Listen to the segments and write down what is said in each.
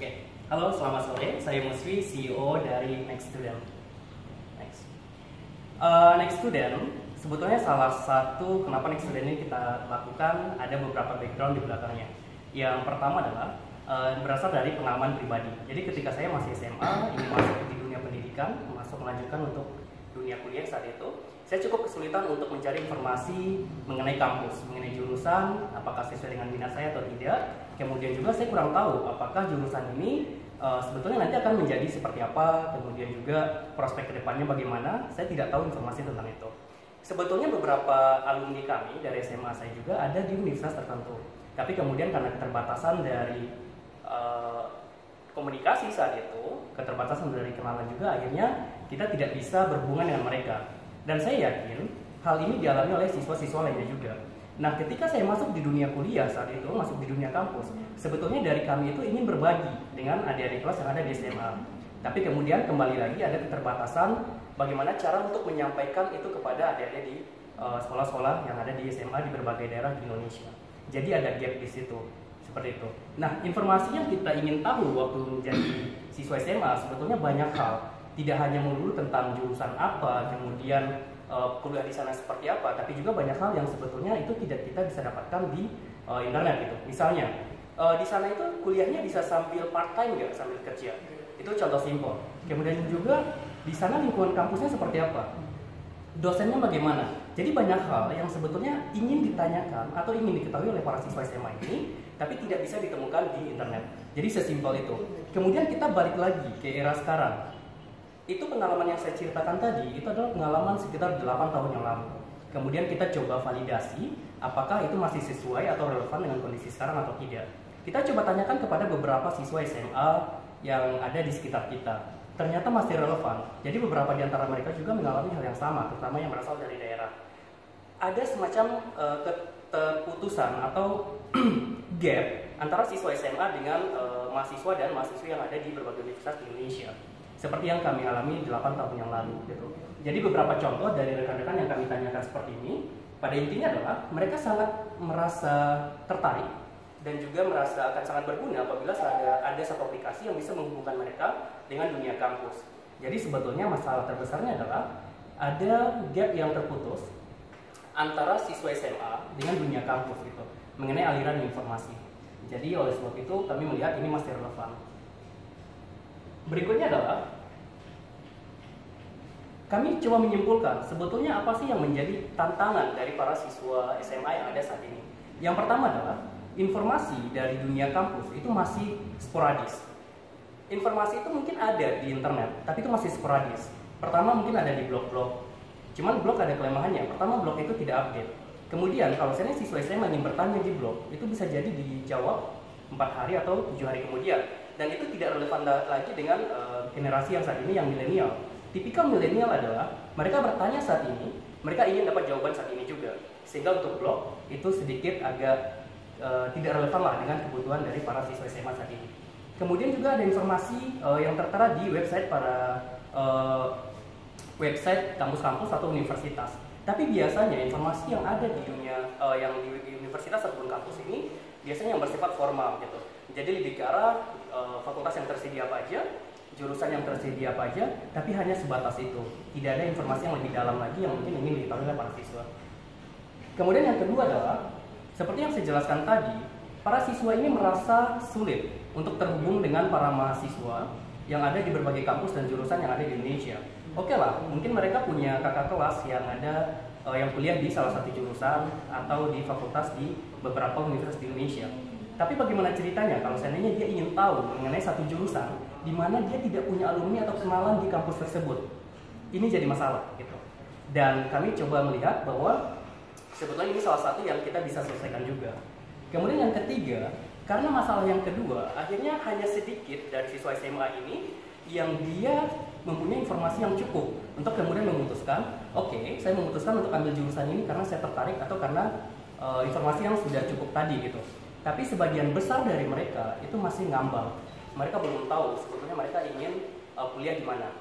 Oke, halo selamat sore, saya Musfi, CEO dari Next Student. Next Student, sebetulnya salah satu kenapa Next Student ini kita lakukan ada beberapa background di belakangnya. Yang pertama adalah berasal dari pengalaman pribadi. Jadi ketika saya masih SMA, ingin masuk di dunia pendidikan, melanjutkan untuk dunia kuliah saat itu, saya cukup kesulitan untuk mencari informasi mengenai kampus, mengenai jurusan, apakah sesuai dengan minat saya atau tidak. Kemudian juga saya kurang tahu apakah jurusan ini sebetulnya nanti akan menjadi seperti apa, kemudian juga prospek kedepannya bagaimana, saya tidak tahu informasi tentang itu. Sebetulnya beberapa alumni kami dari SMA saya juga ada di universitas tertentu, tapi kemudian karena keterbatasan dari komunikasi saat itu, keterbatasan dari kenalan juga, akhirnya kita tidak bisa berhubungan dengan mereka. Dan saya yakin hal ini dialami oleh siswa-siswa lainnya juga. Nah, ketika saya masuk di dunia kuliah saat itu, masuk di dunia kampus, sebetulnya dari kami itu ingin berbagi dengan adik-adik kelas yang ada di SMA. Tapi kemudian kembali lagi ada keterbatasan bagaimana cara untuk menyampaikan itu kepada adik-adik di sekolah-sekolah yang ada di SMA di berbagai daerah di Indonesia. Jadi ada gap di situ, seperti itu. Nah, informasi yang kita ingin tahu waktu menjadi siswa SMA sebetulnya banyak hal. Tidak hanya melulu tentang jurusan apa, kemudian kuliah di sana seperti apa, tapi juga banyak hal yang sebetulnya itu tidak kita bisa dapatkan di internet gitu. Misalnya di sana itu kuliahnya bisa sambil part time nggak, sambil kerja. Itu contoh simpel. Kemudian juga di sana lingkungan kampusnya seperti apa, dosennya bagaimana. Jadi banyak hal yang sebetulnya ingin ditanyakan atau ingin diketahui oleh para siswa SMA ini, tapi tidak bisa ditemukan di internet. Jadi sesimpel itu. Kemudian kita balik lagi ke era sekarang. Itu pengalaman yang saya ceritakan tadi, itu adalah pengalaman sekitar 8 tahun yang lalu. Kemudian kita coba validasi apakah itu masih sesuai atau relevan dengan kondisi sekarang atau tidak. Kita coba tanyakan kepada beberapa siswa SMA yang ada di sekitar kita. Ternyata masih relevan. Jadi beberapa di antara mereka juga mengalami hal yang sama, terutama yang berasal dari daerah. Ada semacam keputusan atau gap antara siswa SMA dengan mahasiswa dan mahasiswi yang ada di berbagai universitas di Indonesia. Seperti yang kami alami 8 tahun yang lalu gitu. Jadi beberapa contoh dari rekan-rekan yang kami tanyakan seperti ini, pada intinya adalah mereka sangat merasa tertarik dan juga merasa akan sangat berguna apabila ada satu aplikasi yang bisa menghubungkan mereka dengan dunia kampus. Jadi sebetulnya masalah terbesarnya adalah ada gap yang terputus antara siswa SMA dengan dunia kampus gitu, mengenai aliran informasi. Jadi oleh sebab itu kami melihat ini masih relevan. Berikutnya adalah kami coba menyimpulkan sebetulnya apa sih yang menjadi tantangan dari para siswa SMA yang ada saat ini. Yang pertama adalah informasi dari dunia kampus itu masih sporadis. Informasi itu mungkin ada di internet, tapi itu masih sporadis. Pertama mungkin ada di blog-blog. Cuman blog ada kelemahannya. Pertama blog itu tidak update. Kemudian kalau saya siswa SMA ingin bertanya di blog, itu bisa jadi dijawab 4 hari atau 7 hari kemudian. Dan itu tidak relevan lagi dengan generasi yang saat ini yang milenial. Tipikal milenial adalah mereka bertanya saat ini, mereka ingin dapat jawaban saat ini juga. Sehingga untuk blog itu sedikit agak tidak relevan lah dengan kebutuhan dari para siswa SMA saat ini. Kemudian juga ada informasi yang tertera di website para website kampus-kampus atau universitas. Tapi biasanya informasi yang ada di dunia yang di universitas ataupun kampus ini biasanya yang bersifat formal gitu. Jadi lebih ke arah fakultas yang tersedia apa aja, jurusan yang tersedia apa aja, tapi hanya sebatas itu. Tidak ada informasi yang lebih dalam lagi yang mungkin ingin diketahui oleh para siswa. Kemudian yang kedua adalah, seperti yang saya jelaskan tadi, para siswa ini merasa sulit untuk terhubung dengan para mahasiswa yang ada di berbagai kampus dan jurusan yang ada di Indonesia. Oke lah, mungkin mereka punya kakak kelas yang ada yang kuliah di salah satu jurusan atau di fakultas di beberapa universitas di Indonesia. Tapi bagaimana ceritanya kalau seandainya dia ingin tahu mengenai satu jurusan di mana dia tidak punya alumni atau kenalan di kampus tersebut? Ini jadi masalah gitu. Dan kami coba melihat bahwa sebetulnya ini salah satu yang kita bisa selesaikan juga. Kemudian yang ketiga, karena masalah yang kedua, akhirnya hanya sedikit dari siswa SMA ini yang dia mempunyai informasi yang cukup untuk kemudian memutuskan, oke, saya memutuskan untuk ambil jurusan ini karena saya tertarik atau karena informasi yang sudah cukup tadi gitu. Tapi sebagian besar dari mereka itu masih ngambang. Mereka belum tahu sebetulnya mereka ingin kuliah di mana.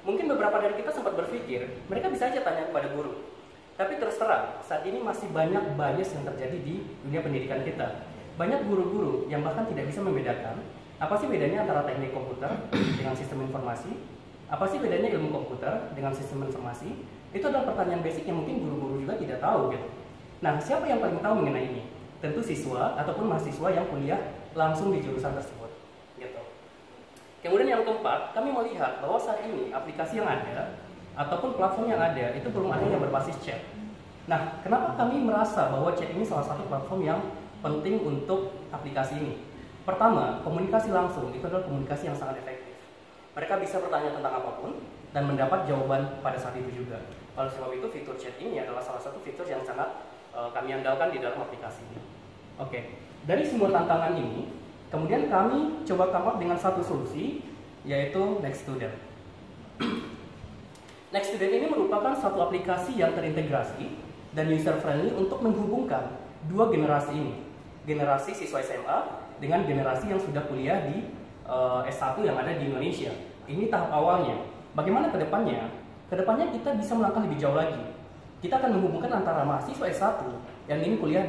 Mungkin beberapa dari kita sempat berpikir, mereka bisa aja tanya kepada guru. Tapi terus terang, saat ini masih banyak bias yang terjadi di dunia pendidikan kita. Banyak guru-guru yang bahkan tidak bisa membedakan Apa sih bedanya antara teknik komputer dengan sistem informasi? Apa sih bedanya ilmu komputer dengan sistem informasi? Itu adalah pertanyaan basic yang mungkin guru-guru juga tidak tahu gitu. Nah, siapa yang paling tahu mengenai ini? Tentu siswa ataupun mahasiswa yang kuliah langsung di jurusan tersebut gitu. Kemudian yang keempat, kami melihat bahwa saat ini aplikasi yang ada ataupun platform yang ada itu belum ada yang berbasis chat. Nah, kenapa kami merasa bahwa chat ini salah satu platform yang penting untuk aplikasi ini? Pertama, komunikasi langsung itu adalah komunikasi yang sangat efektif. Mereka bisa bertanya tentang apapun dan mendapat jawaban pada saat itu juga. Oleh sebab itu, fitur chat ini adalah salah satu fitur yang sangat kami andalkan di dalam aplikasi ini. Oke, dari semua tantangan ini, kemudian kami coba come up dengan satu solusi, yaitu Next Student. Next Student ini merupakan satu aplikasi yang terintegrasi dan user friendly untuk menghubungkan dua generasi ini, generasi siswa SMA dengan generasi yang sudah kuliah di S1 yang ada di Indonesia. Ini tahap awalnya. Bagaimana ke depannya? Ke depannya kita bisa melangkah lebih jauh lagi. Kita akan menghubungkan antara mahasiswa S1 yang ingin kuliah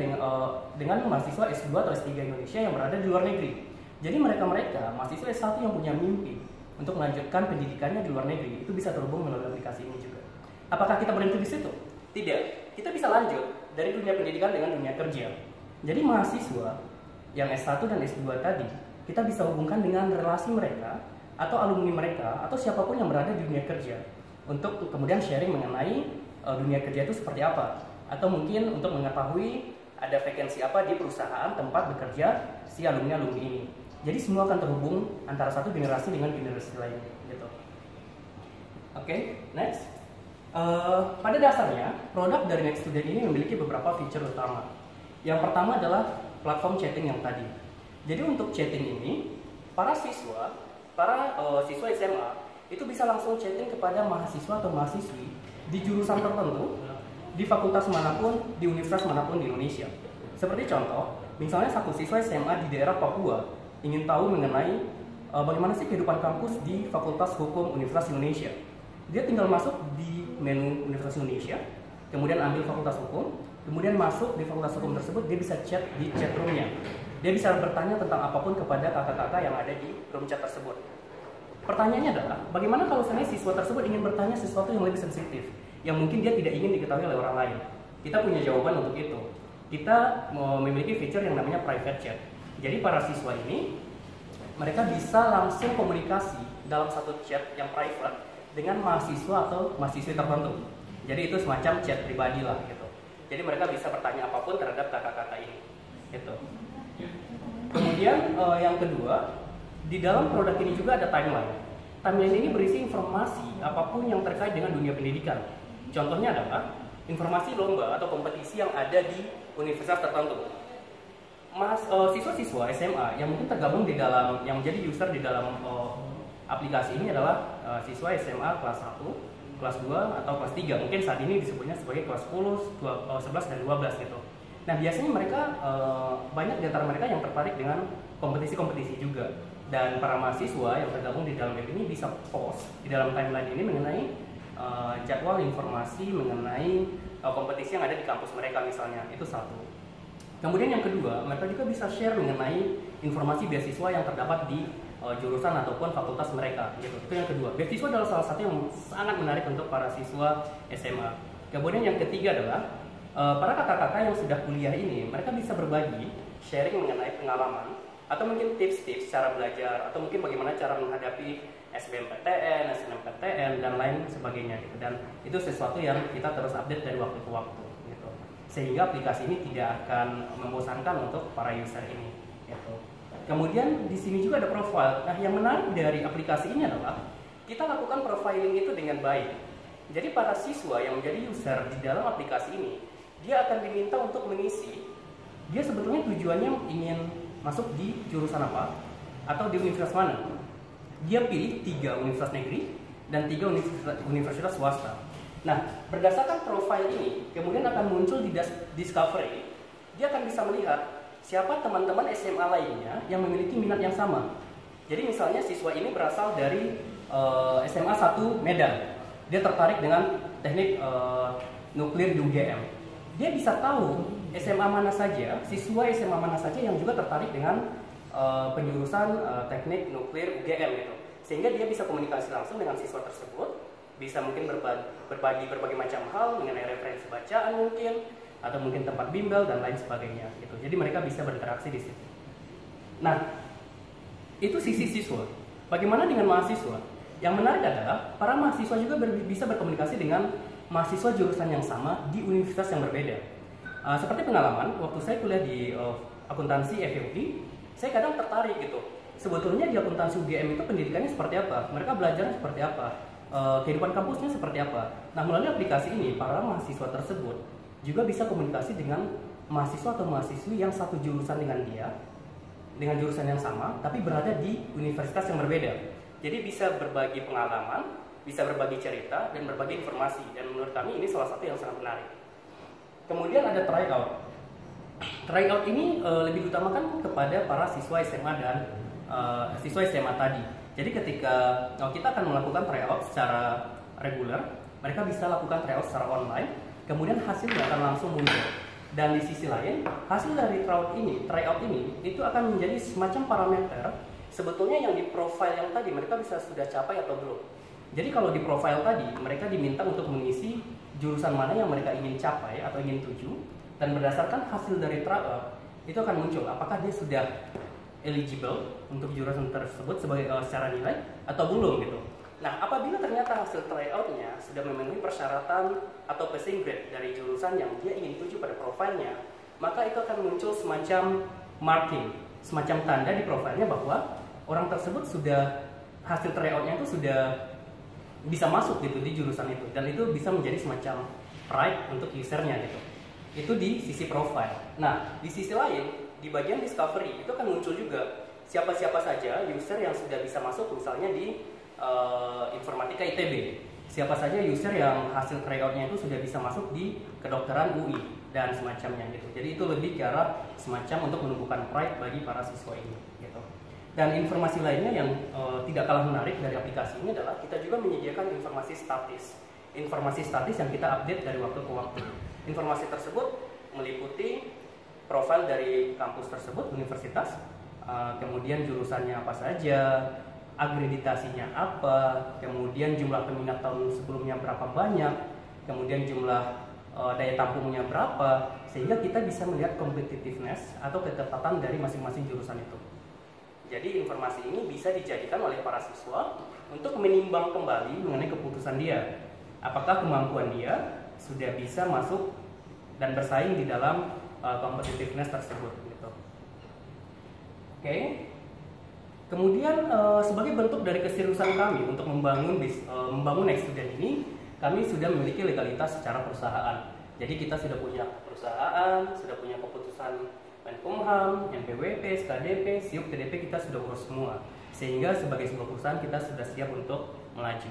dengan mahasiswa S2 atau S3 Indonesia yang berada di luar negeri. Jadi mereka mahasiswa S1 yang punya mimpi untuk melanjutkan pendidikannya di luar negeri itu bisa terhubung melalui aplikasi ini juga. Apakah kita berhenti di situ? Tidak. Kita bisa lanjut dari dunia pendidikan dengan dunia kerja. Jadi mahasiswa yang S1 dan S2 tadi kita bisa hubungkan dengan relasi mereka atau alumni mereka atau siapapun yang berada di dunia kerja untuk kemudian sharing mengenai dunia kerja itu seperti apa, atau mungkin untuk mengetahui ada vakansi apa di perusahaan tempat bekerja si alumni ini. Jadi semua akan terhubung antara satu generasi dengan generasi lain gitu. Oke, next. Pada dasarnya produk dari Next Student ini memiliki beberapa fitur utama. Yang pertama adalah platform chatting yang tadi. Jadi untuk chatting ini para siswa SMA itu bisa langsung chatting kepada mahasiswa atau mahasiswi di jurusan tertentu, di fakultas manapun, di universitas manapun di Indonesia. Seperti contoh, misalnya satu siswa SMA di daerah Papua ingin tahu mengenai bagaimana sih kehidupan kampus di Fakultas Hukum Universitas Indonesia. Dia tinggal masuk di menu Universitas Indonesia, kemudian ambil Fakultas Hukum, kemudian masuk di Fakultas Hukum tersebut, dia bisa chat di chat roomnya. Dia bisa bertanya tentang apapun kepada kakak-kakak yang ada di room chat tersebut. Pertanyaannya adalah, bagaimana kalau sebenarnya siswa tersebut ingin bertanya sesuatu yang lebih sensitif, yang mungkin dia tidak ingin diketahui oleh orang lain? Kita punya jawaban untuk itu. Kita memiliki fitur yang namanya private chat. Jadi para siswa ini, mereka bisa langsung komunikasi dalam satu chat yang private dengan mahasiswa atau mahasiswi tertentu. Jadi itu semacam chat pribadi lah gitu. Jadi mereka bisa bertanya apapun terhadap kakak-kakak ini. Gitu. Kemudian yang kedua, di dalam produk ini juga ada timeline. Timeline ini berisi informasi apapun yang terkait dengan dunia pendidikan. Contohnya adalah informasi lomba atau kompetisi yang ada di universitas tertentu. Siswa-siswa SMA yang mungkin tergabung di dalam, yang menjadi user di dalam aplikasi ini adalah siswa SMA kelas 1, kelas 2, atau kelas 3. Mungkin saat ini disebutnya sebagai kelas 10, 11, dan 12 gitu. Nah biasanya mereka, banyak di antara mereka yang tertarik dengan kompetisi-kompetisi juga. Dan para mahasiswa yang tergabung di dalam web ini bisa post di dalam timeline ini mengenai jadwal informasi mengenai kompetisi yang ada di kampus mereka misalnya. Itu satu. Kemudian yang kedua, mereka juga bisa share mengenai informasi beasiswa yang terdapat di jurusan ataupun fakultas mereka gitu. Itu yang kedua. Beasiswa adalah salah satu yang sangat menarik untuk para siswa SMA. Kemudian yang ketiga adalah para kakak-kakak yang sudah kuliah ini, mereka bisa berbagi, sharing mengenai pengalaman atau mungkin tips-tips cara belajar, atau mungkin bagaimana cara menghadapi SBMPTN, SNMPTN, dan lain sebagainya gitu. Dan itu sesuatu yang kita terus update dari waktu ke waktu gitu. Sehingga aplikasi ini tidak akan membosankan untuk para user ini gitu. Kemudian di sini juga ada profile. Nah, yang menarik dari aplikasi ini adalah kita lakukan profiling itu dengan baik. Jadi para siswa yang menjadi user di dalam aplikasi ini, dia akan diminta untuk mengisi dia sebetulnya tujuannya ingin masuk di jurusan apa atau di universitas mana. Dia pilih 3 universitas negeri dan 3 universitas swasta. Nah, berdasarkan profil ini kemudian akan muncul di discovery. Dia akan bisa melihat siapa teman-teman SMA lainnya yang memiliki minat yang sama. Jadi misalnya siswa ini berasal dari SMA 1 Medan. Dia tertarik dengan teknik nuklir di UGM. Dia bisa tahu SMA mana saja, siswa SMA mana saja yang juga tertarik dengan penjurusan teknik nuklir UGM gitu. Sehingga dia bisa komunikasi langsung dengan siswa tersebut, bisa mungkin berbagi berbagai macam hal mengenai referensi bacaan mungkin, atau mungkin tempat bimbel dan lain sebagainya gitu. Jadi mereka bisa berinteraksi di situ. Nah, itu sisi siswa. Bagaimana dengan mahasiswa? Yang menarik adalah para mahasiswa juga bisa berkomunikasi dengan mahasiswa jurusan yang sama di universitas yang berbeda. Seperti pengalaman, waktu saya kuliah di akuntansi FEUP, saya kadang tertarik gitu. Sebetulnya di akuntansi UGM itu pendidikannya seperti apa? Mereka belajar seperti apa? Kehidupan kampusnya seperti apa? Nah, melalui aplikasi ini, para mahasiswa tersebut juga bisa komunikasi dengan mahasiswa atau mahasiswi yang satu jurusan dengan dia, dengan jurusan yang sama, tapi berada di universitas yang berbeda. Jadi bisa berbagi pengalaman, bisa berbagi cerita, dan berbagi informasi. Dan menurut kami ini salah satu yang sangat menarik. Kemudian ada tryout. Tryout ini lebih diutamakan kepada para siswa SMA dan siswa SMA tadi. Jadi ketika kita akan melakukan tryout secara reguler, mereka bisa lakukan tryout secara online, kemudian hasilnya akan langsung muncul. Dan di sisi lain, hasil dari tryout ini itu akan menjadi semacam parameter sebetulnya yang di profile yang tadi mereka bisa sudah capai atau belum. Jadi kalau di profile tadi mereka diminta untuk mengisi jurusan mana yang mereka ingin capai atau ingin tuju, dan berdasarkan hasil dari tryout itu akan muncul apakah dia sudah eligible untuk jurusan tersebut sebagai secara nilai atau belum gitu. Nah, apabila ternyata hasil tryoutnya sudah memenuhi persyaratan atau passing grade dari jurusan yang dia ingin tuju pada profilnya, maka itu akan muncul semacam marking, semacam tanda di profilnya bahwa orang tersebut sudah hasil tryoutnya itu sudah bisa masuk gitu di jurusan itu, dan itu bisa menjadi semacam pride untuk usernya gitu. Itu di sisi profile. Nah, di sisi lain di bagian discovery itu akan muncul juga siapa-siapa saja user yang sudah bisa masuk misalnya di informatika ITB, siapa saja user yang hasil tryoutnya itu sudah bisa masuk di kedokteran UI dan semacamnya gitu. Jadi itu lebih ke arah semacam untuk menumbuhkan pride bagi para siswa ini gitu. Dan informasi lainnya yang tidak kalah menarik dari aplikasi ini adalah kita juga menyediakan informasi statis. Informasi statis yang kita update dari waktu ke waktu. Informasi tersebut meliputi profil dari kampus tersebut, universitas, kemudian jurusannya apa saja, akreditasinya apa, kemudian jumlah peminat tahun sebelumnya berapa banyak, kemudian jumlah daya tampungnya berapa, sehingga kita bisa melihat competitiveness atau ketepatan dari masing-masing jurusan itu. Jadi informasi ini bisa dijadikan oleh para siswa untuk menimbang kembali mengenai keputusan dia. Apakah kemampuan dia sudah bisa masuk dan bersaing di dalam competitiveness tersebut gitu. Oke. Kemudian sebagai bentuk dari keseriusan kami untuk membangun Next Student ini, kami sudah memiliki legalitas secara perusahaan. Jadi kita sudah punya perusahaan, sudah punya keputusan Menkumham, NPWP, SKDP, SIUP, TDP kita sudah urus semua. Sehingga sebagai sebuah perusahaan kita sudah siap untuk melaju.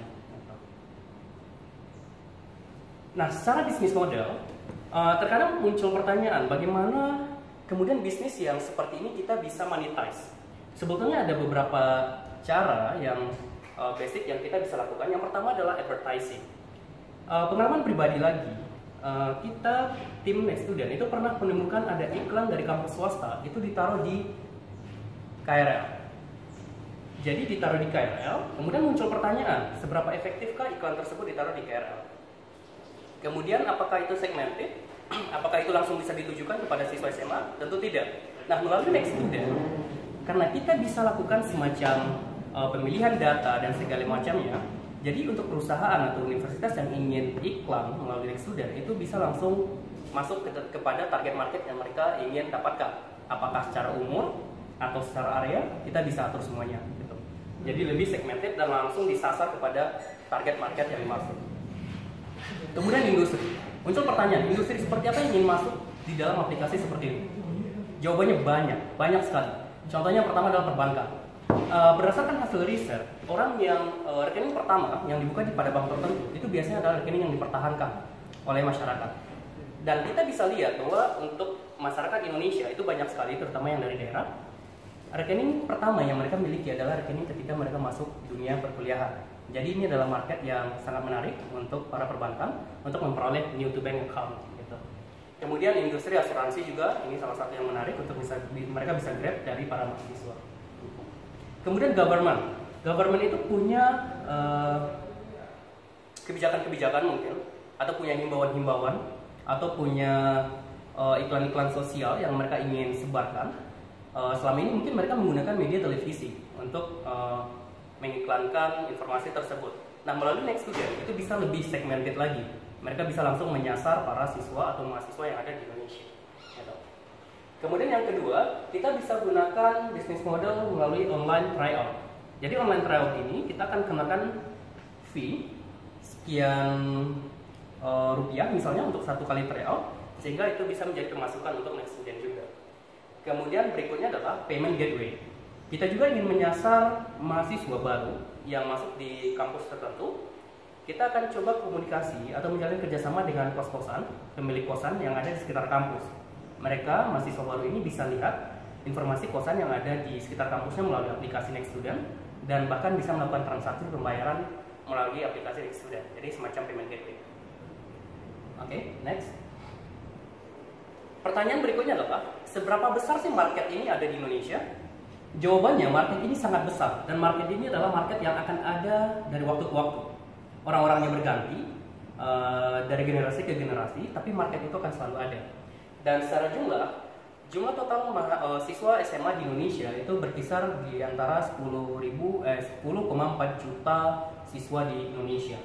Nah, secara bisnis model, terkadang muncul pertanyaan, bagaimana kemudian bisnis yang seperti ini kita bisa monetize? Sebetulnya ada beberapa cara yang basic yang kita bisa lakukan. Yang pertama adalah advertising. Pengalaman pribadi lagi, kita tim Next Student itu pernah menemukan ada iklan dari kampus swasta itu ditaruh di KRL. Jadi ditaruh di KRL, kemudian muncul pertanyaan, seberapa efektifkah iklan tersebut ditaruh di KRL? Kemudian apakah itu segmented? Apakah itu langsung bisa ditujukan kepada siswa SMA? Tentu tidak. Nah, melalui Next Student, karena kita bisa lakukan semacam pemilihan data dan segala macamnya, jadi untuk perusahaan atau universitas yang ingin iklan melalui Next Student itu bisa langsung masuk kepada target market yang mereka ingin dapatkan. Apakah secara umur atau secara area, kita bisa atur semuanya gitu. Jadi lebih segmented dan langsung disasar kepada target market yang dimaksud. Kemudian industri. Muncul pertanyaan, industri seperti apa yang ingin masuk di dalam aplikasi seperti ini? Jawabannya banyak sekali. Contohnya pertama adalah perbankan. Berdasarkan hasil riset, orang yang rekening pertama yang dibuka pada bank tertentu itu biasanya adalah rekening yang dipertahankan oleh masyarakat. Dan kita bisa lihat bahwa untuk masyarakat Indonesia itu banyak sekali, terutama yang dari daerah. Rekening pertama yang mereka miliki adalah rekening ketika mereka masuk dunia perkuliahan. Jadi ini adalah market yang sangat menarik untuk para perbankan untuk memperoleh new to bank account gitu. Kemudian industri asuransi juga, ini salah satu yang menarik untuk mereka bisa grab dari para mahasiswa. Kemudian government itu punya kebijakan-kebijakan mungkin, atau punya himbauan-himbauan, atau punya iklan-iklan sosial yang mereka ingin sebarkan. Selama ini mungkin mereka menggunakan media televisi untuk mengiklankan informasi tersebut. Nah, melalui Next Student itu bisa lebih segmented lagi. Mereka bisa langsung menyasar para siswa atau mahasiswa yang ada di Indonesia. Kemudian yang kedua, kita bisa gunakan bisnis model melalui online tryout. Jadi online tryout ini kita akan kenakan fee sekian rupiah misalnya untuk satu kali tryout, sehingga itu bisa menjadi pemasukan untuk Next Student juga. Kemudian berikutnya adalah payment gateway. Kita juga ingin menyasar mahasiswa baru yang masuk di kampus tertentu. Kita akan coba komunikasi atau menjalin kerjasama dengan kos-kosan, pemilik kosan yang ada di sekitar kampus. Mereka, mahasiswa baru ini bisa lihat informasi kosan yang ada di sekitar kampusnya melalui aplikasi Next Student, dan bahkan bisa melakukan transaksi pembayaran melalui aplikasi Next Student. Jadi semacam payment gateway. Oke, next. Pertanyaan berikutnya adalah, seberapa besar sih market ini ada di Indonesia? Jawabannya, market ini sangat besar, dan market ini adalah market yang akan ada dari waktu ke waktu. Orang-orangnya berganti dari generasi ke generasi, tapi market itu akan selalu ada. Dan secara jumlah total siswa SMA di Indonesia itu berkisar di antara 10,4 juta siswa di Indonesia,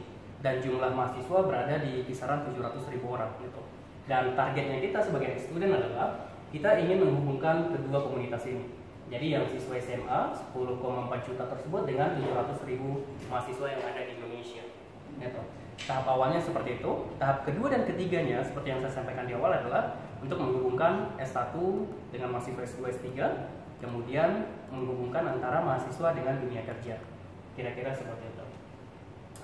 dan jumlah mahasiswa berada di kisaran 700.000 orang gitu. Dan targetnya kita sebagai student adalah kita ingin menghubungkan kedua komunitas ini. Jadi yang siswa SMA 10,4 juta tersebut dengan 700.000 mahasiswa yang ada di Indonesia. Gitu. Tahap awalnya seperti itu. Tahap kedua dan ketiganya seperti yang saya sampaikan di awal adalah untuk menghubungkan S1 dengan mahasiswa S2, S3, kemudian menghubungkan antara mahasiswa dengan dunia kerja. Kira-kira seperti itu.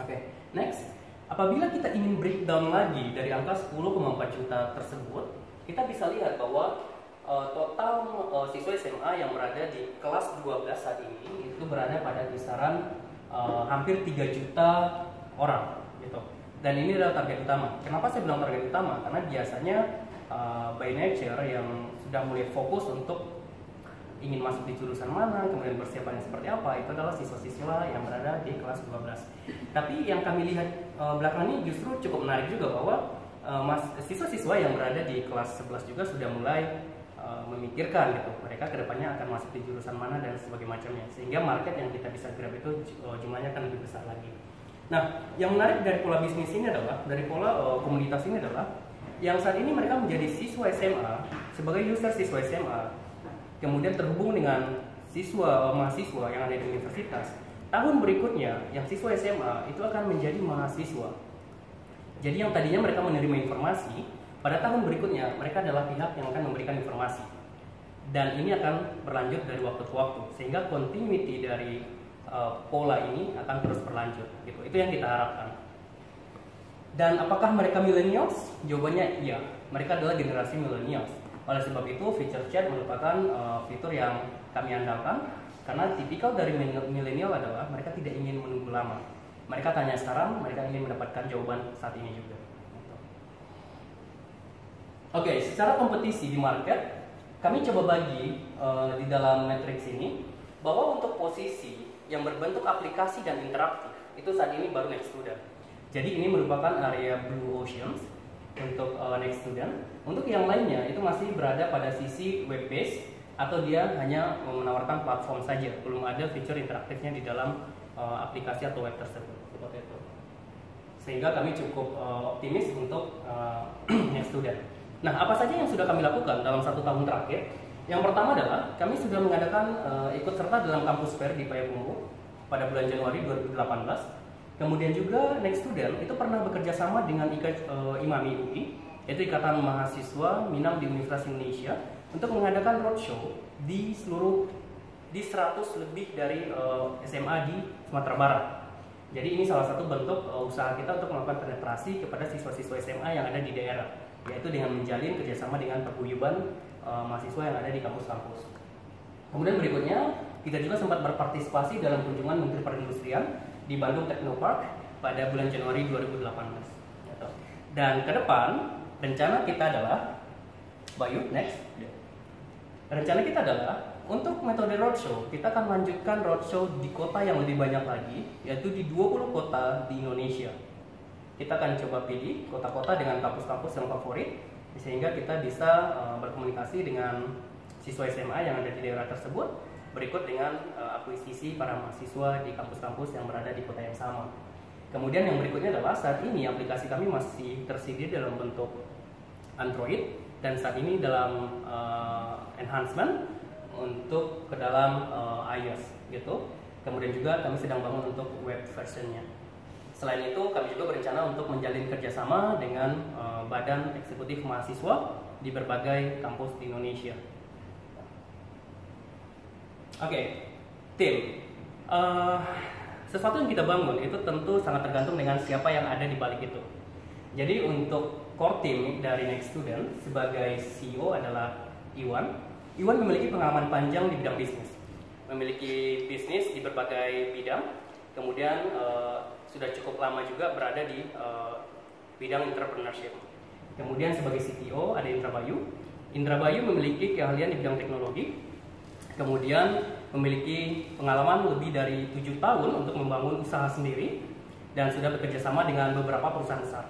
Oke, next. Apabila kita ingin breakdown lagi dari angka 10,4 juta tersebut, kita bisa lihat bahwa total siswa SMA yang berada di kelas 12 saat ini itu berada pada kisaran hampir 3 juta orang gitu. Dan ini adalah target utama. Kenapa saya bilang target utama? Karena biasanya by nature yang sudah mulai fokus untuk ingin masuk di jurusan mana, kemudian persiapannya seperti apa, itu adalah siswa-siswa yang berada di kelas 12. Tapi yang kami lihat belakang ini justru cukup menarik juga bahwa siswa-siswa yang berada di kelas 11 juga sudah mulai memikirkan gitu, mereka kedepannya akan masuk di jurusan mana dan sebagainya macamnya, sehingga market yang kita bisa grab itu jumlahnya akan lebih besar lagi. Nah, yang menarik dari pola bisnis ini adalah, dari pola komunitas ini adalah, yang saat ini mereka menjadi siswa SMA sebagai user siswa SMA, kemudian terhubung dengan mahasiswa yang ada di universitas. Tahun berikutnya, yang siswa SMA itu akan menjadi mahasiswa. Jadi yang tadinya mereka menerima informasi, pada tahun berikutnya mereka adalah pihak yang akan memberikan informasi. Dan ini akan berlanjut dari waktu ke waktu, sehingga continuity dari pola ini akan terus berlanjut. Gitu. Itu yang kita harapkan. Dan apakah mereka millennials? Jawabannya iya, mereka adalah generasi millennials. Oleh sebab itu, feature chat merupakan fitur yang kami andalkan, karena tipikal dari milenial adalah mereka tidak ingin menunggu lama. Mereka tanya sekarang, mereka ingin mendapatkan jawaban saat ini juga. Oke, secara kompetisi di market, kami coba bagi di dalam matriks ini bahwa untuk posisi yang berbentuk aplikasi dan interaktif itu saat ini baru Next Student. Jadi ini merupakan area blue oceans untuk Next Student. Untuk yang lainnya itu masih berada pada sisi web based atau dia hanya menawarkan platform saja, belum ada fitur interaktifnya di dalam aplikasi atau web tersebut. Seperti itu. Sehingga kami cukup optimis untuk Next Student. Nah, apa saja yang sudah kami lakukan dalam 1 tahun terakhir? Yang pertama adalah kami sudah mengadakan ikut serta dalam kampus fair di Payakumbuh pada bulan Januari 2018. Kemudian juga Next Student itu pernah bekerja sama dengan IMAMI UI, yaitu Ikatan Mahasiswa Minang di Universitas Indonesia, untuk mengadakan roadshow di 100 lebih dari SMA di Sumatera Barat. Jadi ini salah satu bentuk usaha kita untuk melakukan penetrasi kepada siswa-siswa SMA yang ada di daerah, yaitu dengan menjalin kerjasama dengan paguyuban mahasiswa yang ada di kampus-kampus. Kemudian berikutnya, kita juga sempat berpartisipasi dalam kunjungan Menteri Perindustrian di Bandung Technopark pada bulan Januari 2018. Dan ke depan, rencana kita adalah Bayu, next. Rencana kita adalah untuk metode roadshow, kita akan lanjutkan roadshow di kota yang lebih banyak lagi, yaitu di 20 kota di Indonesia. Kita akan coba pilih kota-kota dengan kampus-kampus yang favorit, sehingga kita bisa berkomunikasi dengan siswa SMA yang ada di daerah tersebut, berikut dengan akuisisi para mahasiswa di kampus-kampus yang berada di kota yang sama. Kemudian yang berikutnya adalah saat ini aplikasi kami masih tersedia dalam bentuk Android, dan saat ini dalam enhancement untuk ke dalam iOS gitu. Kemudian juga kami sedang bangun untuk web versionnya. Selain itu kami juga berencana untuk menjalin kerjasama dengan badan eksekutif mahasiswa di berbagai kampus di Indonesia. Oke, tim. Sesuatu yang kita bangun itu tentu sangat tergantung dengan siapa yang ada di balik itu. Jadi untuk core team dari Next Student sebagai CEO adalah Iwan. Iwan memiliki pengalaman panjang di bidang bisnis, memiliki bisnis di berbagai bidang, kemudian sudah cukup lama juga berada di bidang entrepreneurship. Kemudian sebagai CTO ada Indra Bayu. Indra Bayu memiliki keahlian di bidang teknologi, kemudian memiliki pengalaman lebih dari 7 tahun untuk membangun usaha sendiri, dan sudah bekerja sama dengan beberapa perusahaan besar.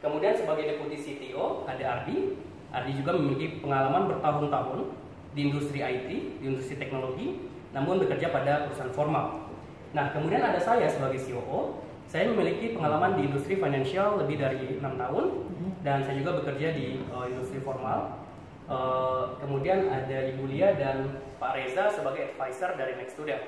Kemudian sebagai deputi CTO ada Ardi. Ardi juga memiliki pengalaman bertahun-tahun di industri IT, di industri teknologi, namun bekerja pada perusahaan formal. Nah, kemudian ada saya sebagai COO. Saya memiliki pengalaman di industri finansial lebih dari 6 tahun, dan saya juga bekerja di industri formal. Kemudian ada Ibu Lia dan Pak Reza sebagai advisor dari Next Student.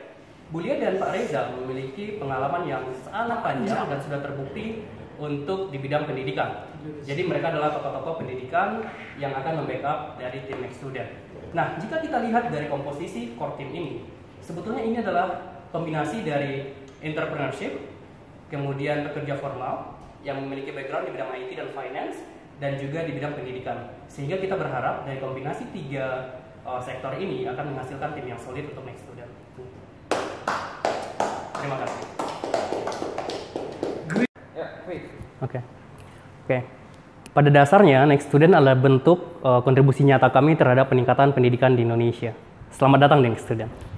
Bu Lia dan Pak Reza memiliki pengalaman yang sangat panjang dan sudah terbukti untuk di bidang pendidikan. Jadi mereka adalah tokoh-tokoh pendidikan yang akan membackup dari tim Next Student. Nah, jika kita lihat dari komposisi core team ini, sebetulnya ini adalah kombinasi dari entrepreneurship, kemudian pekerja formal yang memiliki background di bidang IT dan finance, dan juga di bidang pendidikan. Sehingga kita berharap dari kombinasi 3 sektor ini akan menghasilkan tim yang solid untuk Next Student. Terima kasih. Oke. Pada dasarnya, Next Student adalah bentuk kontribusi nyata kami terhadap peningkatan pendidikan di Indonesia. Selamat datang di Next Student.